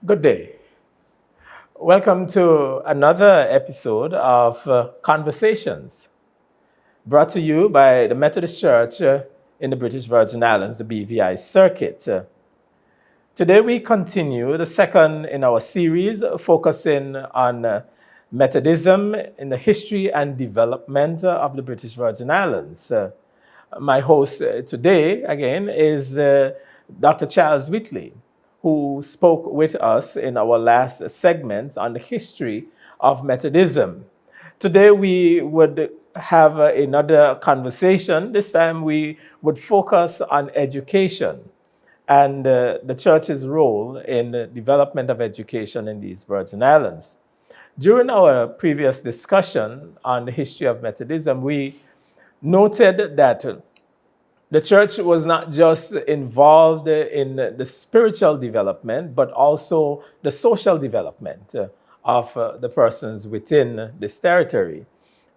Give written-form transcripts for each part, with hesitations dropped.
Good day. Welcome to another episode of Conversations, brought to you by the Methodist Church in the British Virgin Islands, the BVI Circuit. Today we continue the second in our series focusing on Methodism in the history and development of the British Virgin Islands. My host today, again, is Dr. Charles Wheatley, who spoke with us in our last segment on the history of Methodism. Today we would have another conversation. This time we would focus on education and the church's role in the development of education in these Virgin Islands. During our previous discussion on the history of Methodism, we noted that the church was not just involved in the spiritual development, but also the social development of the persons within this territory.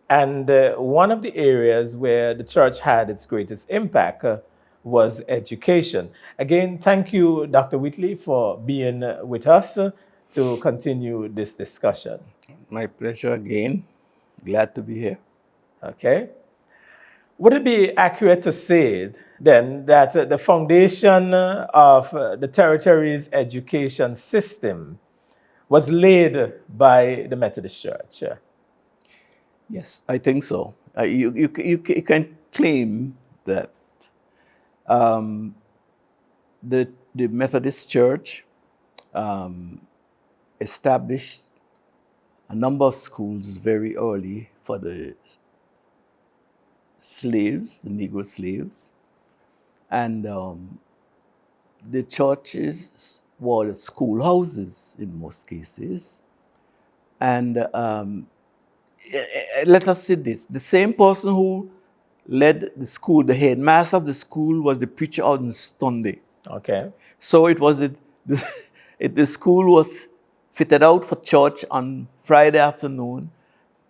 And one of the areas where the church had its greatest impact was education. Again, thank you, Dr. Wheatley, for being with us to continue this discussion. My pleasure again. Glad to be here. Okay. Would it be accurate to say then that the foundation of the territory's education system was laid by the Methodist Church? Yes, I think so. You can claim that the Methodist Church established a number of schools very early for the slaves, the Negro slaves, and the churches were schoolhouses in most cases. And let us say this, the same person who led the school, the headmaster of the school, was the preacher on Sunday. Okay. So it was the school was fitted out for church on Friday afternoon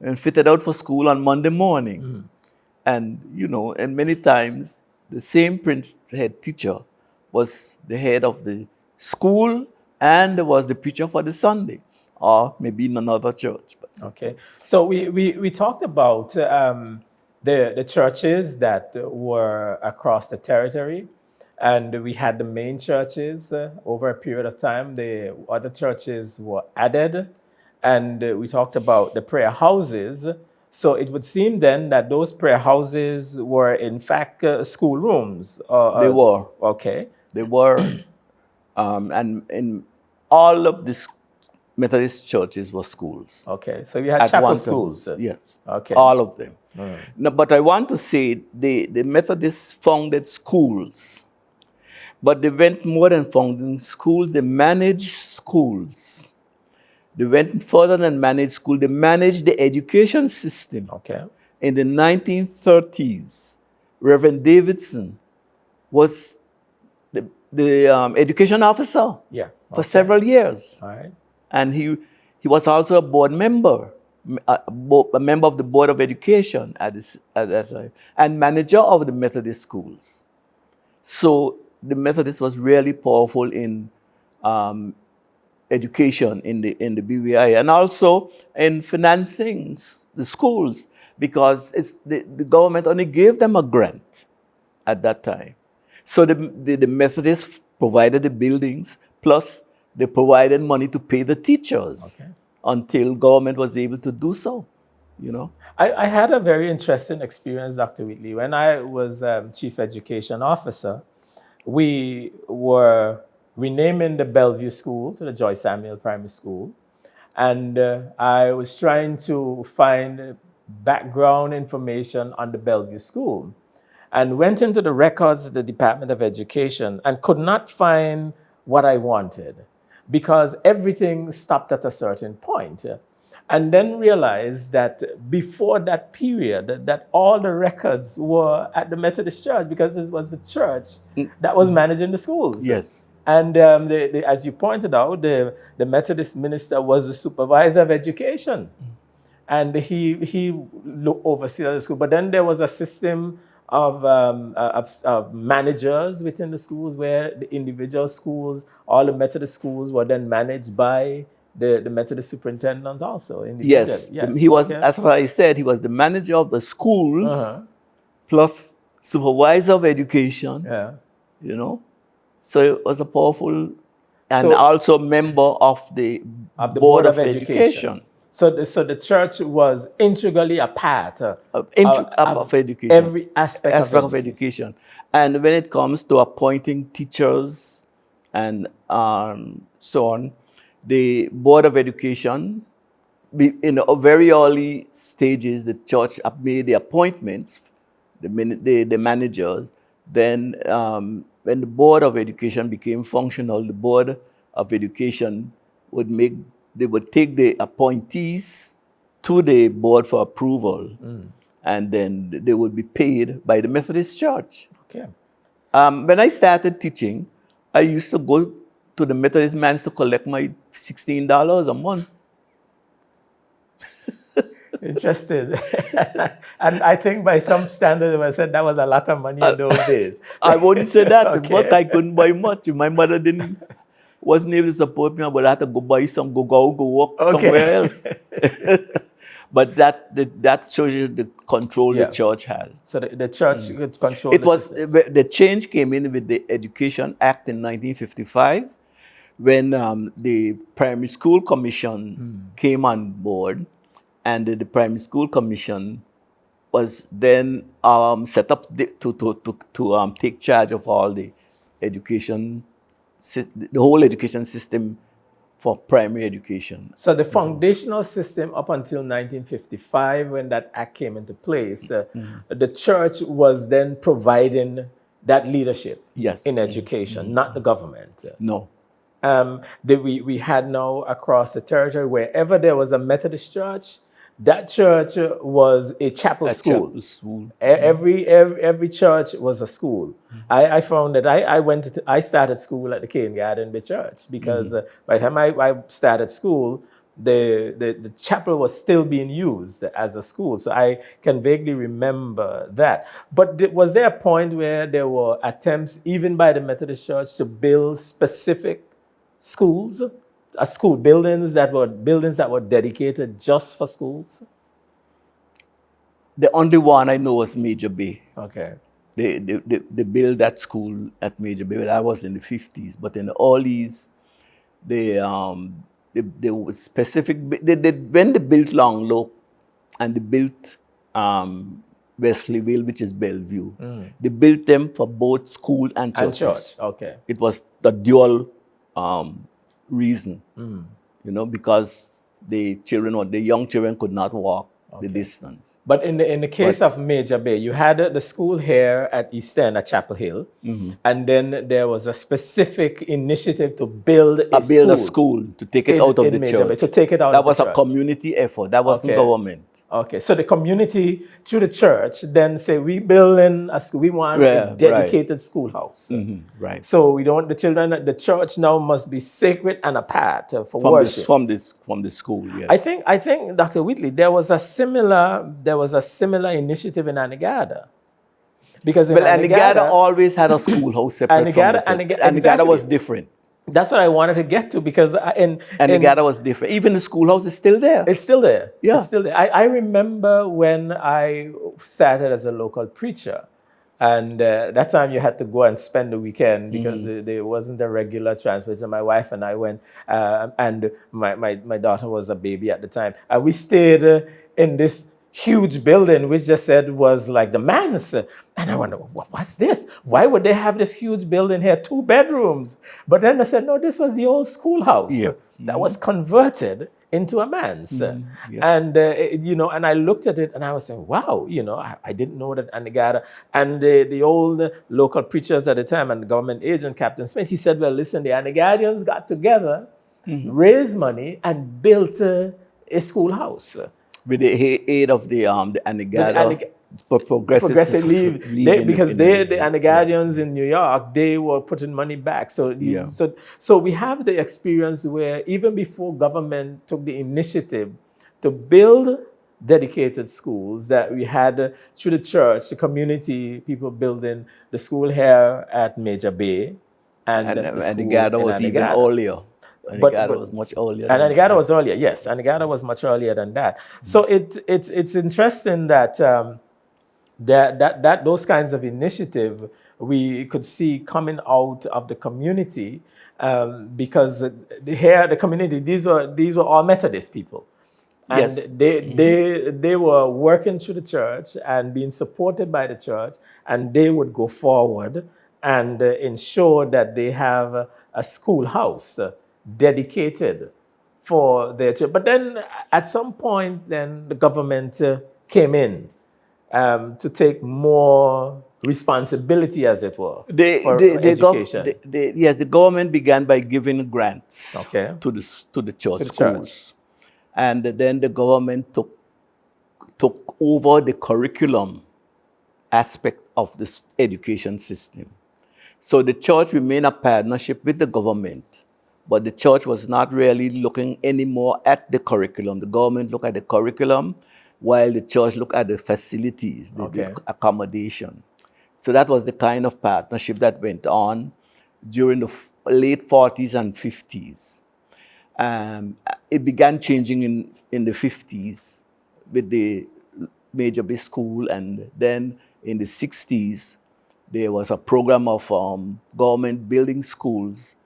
and fitted out for school on Monday morning. Mm. And, and many times the same head teacher was the head of the school and was the preacher for the Sunday, or maybe in another church. But okay. So we talked about the churches that were across the territory, and we had the main churches over a period of time. The other churches were added, and we talked about the prayer houses. So it would seem then that those prayer houses were in fact schoolrooms. They were. Okay. They were. And in all of these Methodist churches were schools. Okay. So you had chapel schools. Yes. Okay. All of them. Mm. Now, but I want to say the Methodists founded schools. But they went more than founding schools. They managed schools. They went further than managed school. They managed the education system. Okay. In the 1930s, Reverend Davidson was the education officer for several years. All right. And he was also a board member, a member of the Board of Education at that time, and manager of the Methodist schools. So the Methodist was really powerful in education in the BVI, and also in financing the schools, because the government only gave them a grant at that time. So the Methodists provided the buildings, plus they provided money to pay the teachers until government was able to do so, I had a very interesting experience, Dr. Wheatley. When I was Chief Education Officer, we were renaming the Bellevue School to the Joy Samuel Primary School. And I was trying to find background information on the Bellevue School and went into the records of the Department of Education and could not find what I wanted because everything stopped at a certain point. And then realized that before that period, that all the records were at the Methodist Church because it was the church that was managing the schools. Yes. And as you pointed out, the Methodist minister was the supervisor of education. And he oversaw the school. But then there was a system of managers within the schools, where the individual schools, all the Methodist schools, were then managed by the Methodist superintendent also individually. Yes, Yes. he was, Okay. as I said, he was the manager of the schools plus supervisor of education, Yeah. you know. So it was a powerful, and So- also member of the Board of Education. So the church was integrally a part Of education. every aspect of education. education. And when it comes to appointing teachers and so on, the Board of Education, in very early stages, the church made the appointments, the managers. Then when the Board of Education became functional, the Board of Education would take the appointees to the board for approval, and then they would be paid by the Methodist Church. Okay. When I started teaching, I used to go to the Methodist man's to collect my $16 a month. Interesting. And I think by some standards, I said that was a lot of money in those days. I wouldn't say that. Okay. But I couldn't buy much. My mother wasn't able to support me, but I had to go buy some, go work somewhere else. But that shows you the control the church has. So the church could control It was the change came in with the Education Act in 1955, when the Primary School Commission came on board, and the Primary School Commission was then set up to take charge of all the education, the whole education system for primary education. So the foundational system up until 1955, when that act came into place, the church was then providing that leadership in education, not the government. No. We had now across the territory, wherever there was a Methodist church, that church was a chapel school. Every church was a school. I found that I started school at the kindergarten church, because by the time I started school, the chapel was still being used as a school. So I can vaguely remember that. But was there a point where there were attempts, even by the Methodist Church, to build specific schools? School buildings that were dedicated just for schools? The only one I know was Major Bay. Okay. They built that school at Major Bay. That was in the 50s. But in the earlys, they were specific. When they built Long Low and they built Wesleyville, which is Bellevue, they built them for both school and churches. And church. Okay. It was the dual reason, because the young children could not walk the distance. But in the case of Major Bay, you had the school here at East End at Chapel Hill, and then there was a specific initiative to build a school to take it out of the Major church. Bay, to take it out. That was a community effort. That wasn't government. Okay, so the community through the church then say, we building a school, we want a dedicated schoolhouse. Right. So we don't, the church now must be sacred and apart for worship. From the school, yes. I think, Dr. Wheatley, there was a similar initiative in Anegada. Because Anegada always had a schoolhouse separate from the church. Anegada was different. That's what I wanted to get to, because Anegada was different. Even the schoolhouse is still there. It's still there. Yeah. It's still there. I remember when I started as a local preacher, and that time you had to go and spend the weekend because there wasn't a regular transport. So my wife and I went, and my daughter was a baby at the time. And we stayed in this huge building, which just said was like the manse. And I wonder, what's this? Why would they have this huge building here, 2 bedrooms? But then I said, no, this was the old schoolhouse that was converted into a manse. And, and I looked at it and I was saying, wow, I didn't know that Anegada. And the old local preachers at the time and the government agent, Captain Smith, he said, well, listen, the Anegadians got together, raised money, and built a schoolhouse. With the aid of the Anegada progressive league, because the Anegadians in New York, they were putting money back. So we have the experience where even before government took the initiative to build dedicated schools that we had through the church, the community, people building the school here at Major Bay and the And the school gather in was even Anegada. earlier. And the But gather was much earlier and than Anegada that. was earlier, yes. Anegada was much earlier than that. So it's interesting that that those kinds of initiative we could see coming out of the community, because here the community, these were all Methodist people, and Yes. they were working through the church and being supported by the church, and they would go forward and ensure that they have a schoolhouse dedicated for their church. But then at some point, then the government came in to take more responsibility, as it were, for education. Yes, the government began by giving grants Okay, to the church to the church. schools. And then the government took over the curriculum aspect of this education system. So the church remained a partnership with the government, but the church was not really looking anymore at the curriculum. The government looked at the curriculum while the church looked at the facilities, Okay. the accommodation. So that was the kind of partnership that went on during the late 40s and 50s. It began changing in the 50s with the Major Bay School, and then in the 60s, there was a program of government building schools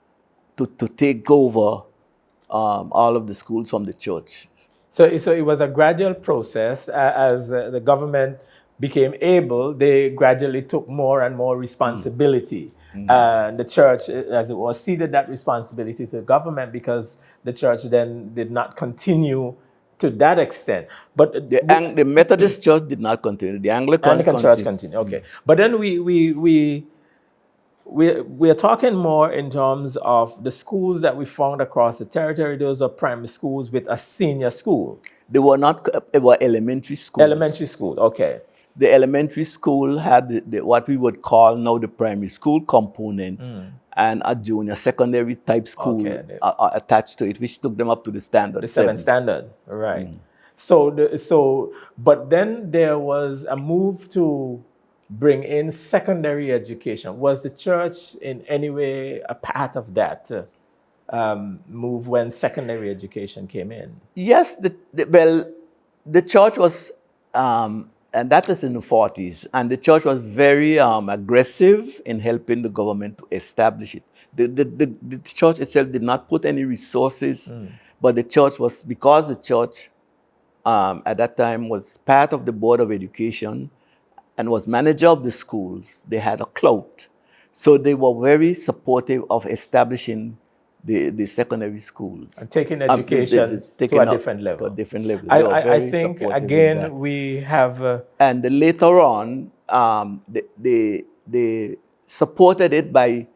to take over all of the schools from the church. So it was a gradual process. As the government became able, they gradually took more and more responsibility. The church, as it was, ceded that responsibility to the government, because the church then did not continue to that extent. But The Methodist Church did not continue. The Anglicans Anglican Church continued. continued. Okay, but then we're talking more in terms of the schools that we found across the territory. Those are primary schools with a senior school. They were not. They were elementary schools. Elementary school, okay. The elementary school had what we would call now the primary school component, and a junior secondary type school Okay. attached to it, which took them up to the standard The seventh standard, right. But then there was a move to bring in secondary education. Was the church in any way a part of that move when secondary education came in? Yes, the church was, and that is in the 40s, and the church was very aggressive in helping the government to establish it. The church itself did not put any resources, but the church was, because the church at that time was part of the Board of Education and was manager of the schools, they had a clout. So they were very supportive of establishing the secondary schools. And taking education to a different level. To a different level. They were I very think, supportive in again, that. we have... And later on, they supported it by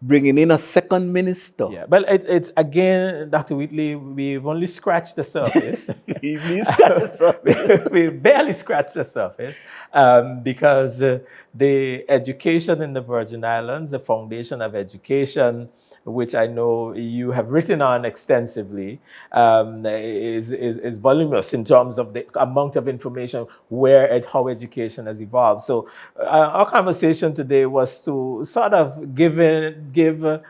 bringing in a second minister. Yeah, but it's again, Dr. Wheatley, we've only scratched the surface. We scratched the surface. We barely scratched the surface, because the education in the Virgin Islands, the foundation of education, which I know you have written on extensively, is voluminous in terms of the amount of information where and how education has evolved. So our conversation today was to sort of give a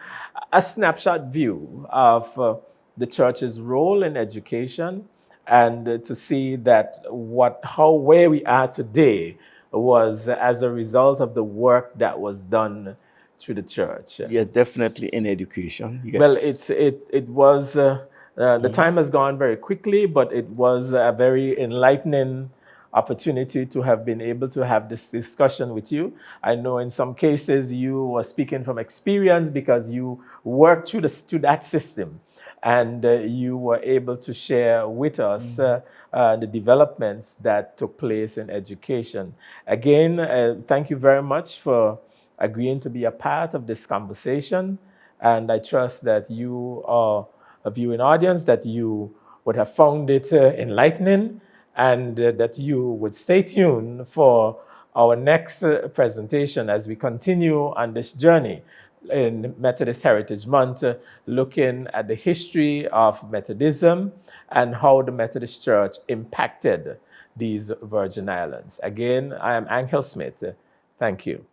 snapshot view of the church's role in education, and to see that where we are today was as a result of the work that was done through the church. Yes, definitely in education. Yes. Well, it was the time has gone very quickly, but it was a very enlightening opportunity to have been able to have this discussion with you. I know in some cases you were speaking from experience because you worked through that system, and you were able to share with us the developments that took place in education. Again, thank you very much for agreeing to be a part of this conversation. And I trust that you are a viewing audience, that you would have found it enlightening, and that you would stay tuned for our next presentation as we continue on this journey. in Methodist Heritage Month, looking at the history of Methodism and how the Methodist Church impacted these Virgin Islands. Again, I am Angel Smith. Thank you.